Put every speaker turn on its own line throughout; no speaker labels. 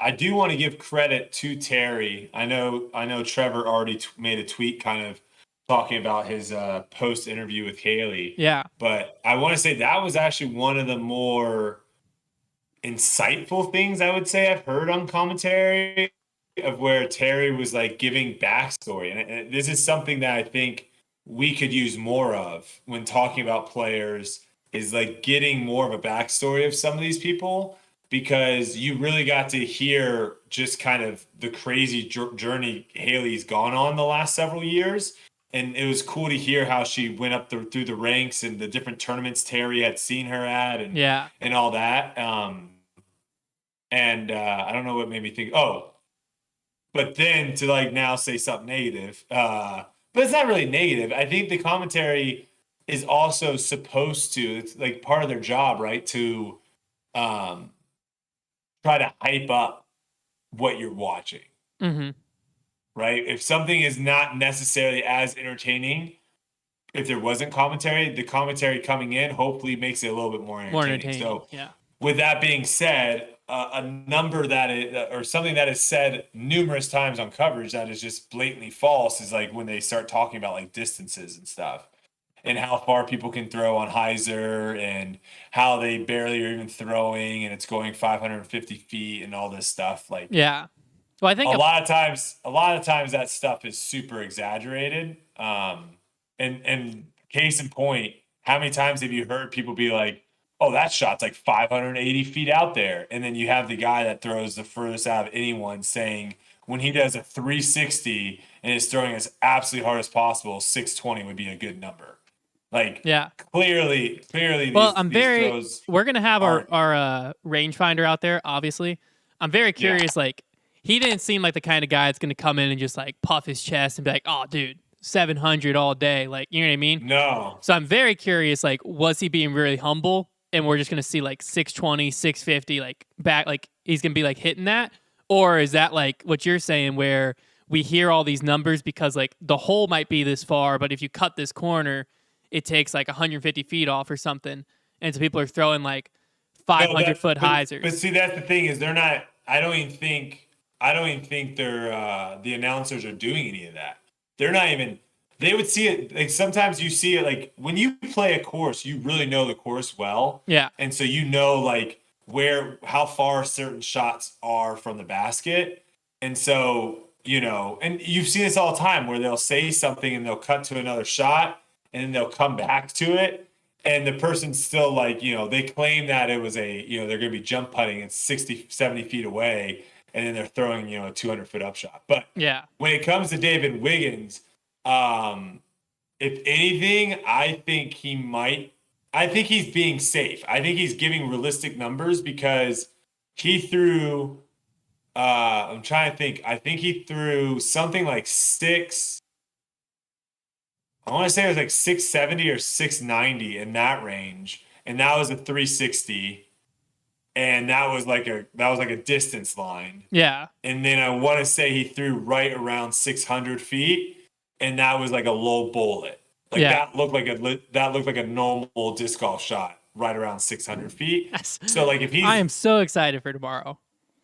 I do want to give credit to Terry. I know Trevor already made a tweet kind of talking about his post interview with Haley.
Yeah.
But I want to say that was actually one of the more insightful things I would say I've heard on commentary, of where Terry was like giving backstory. And this is something that I think we could use more of when talking about players, is like getting more of a backstory of some of these people, because you really got to hear just kind of the crazy journey Haley's gone on the last several years. And it was cool to hear how she went up through the ranks and the different tournaments Terry had seen her at, and all that. I don't know what made me think. Oh, but then to like now say something negative, but it's not really negative. I think the commentary is also supposed to. It's like part of their job, right? To try to hype up what you're watching.
Mm-hmm.
Right? If something is not necessarily as entertaining, if there wasn't commentary, the commentary coming in hopefully makes it a little bit more entertaining. So,
yeah.
With that being said, a number that is, or something that is said numerous times on coverage that is just blatantly false, is like when they start talking about like distances and stuff, and how far people can throw on hyzer, and how they barely are even throwing, and it's going 550 feet and all this stuff. Like,
yeah. Well, I think
a lot of times that stuff is super exaggerated. And case in point, how many times have you heard people be like, "Oh, that shot's like 580 feet out there," and then you have the guy that throws the furthest out of anyone saying when he does a 360 and is throwing as absolutely hard as possible, 620 would be a good number. Like,
yeah.
Clearly.
Well,
these throws
we're gonna have
aren't.
our rangefinder out there. Obviously, I'm very curious.
Yeah.
Like, he didn't seem like the kind of guy that's gonna come in and just like puff his chest and be like, "Oh, dude, 700 all day." Like, you know what I mean?
No.
So I'm very curious. Like, was he being really humble, and we're just gonna see like 620, 650, like back, like he's gonna be like hitting that, or is that like what you're saying, where we hear all these numbers because like the hole might be this far, but if you cut this corner, it takes like 150 feet off or something, and so people are throwing like 500-foot hyzers.
But see, that's the thing, is they're not. I don't even think they're the announcers are doing any of that. They're not even. They would see it like sometimes you see it like when you play a course, you really know the course well.
Yeah.
And so you know like how far certain shots are from the basket. And so, and you've seen this all the time where they'll say something and they'll cut to another shot and then they'll come back to it. And the person's still like, they claim that it was they're going to be jump putting and 60, 70 feet away. And then they're throwing, a 200-foot upshot. But
yeah,
when it comes to David Wiggins, if anything, I think he's being safe. I think he's giving realistic numbers because he threw, I'm trying to think. I think he threw something like I want to say it was like 670 or 690 in that range. And that was a 360. And that was like a distance line.
Yeah.
And then I want to say he threw right around 600 feet. And that was like a low bullet. Like that looked like a normal disc golf shot right around 600 feet. So like
I am so excited for tomorrow.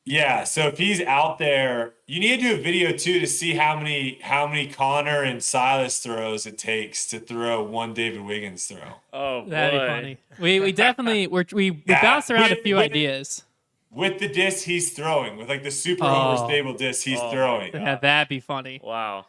Yeah, so if he's out there, you need to do a video too to see how many Connor and Silas throws it takes to throw one David Wiggins throw.
Oh,
that'd be funny. We definitely we bounced around a few ideas.
With the disc he's throwing, with like the super overstable disc he's throwing.
Yeah, that'd be funny.
Wow.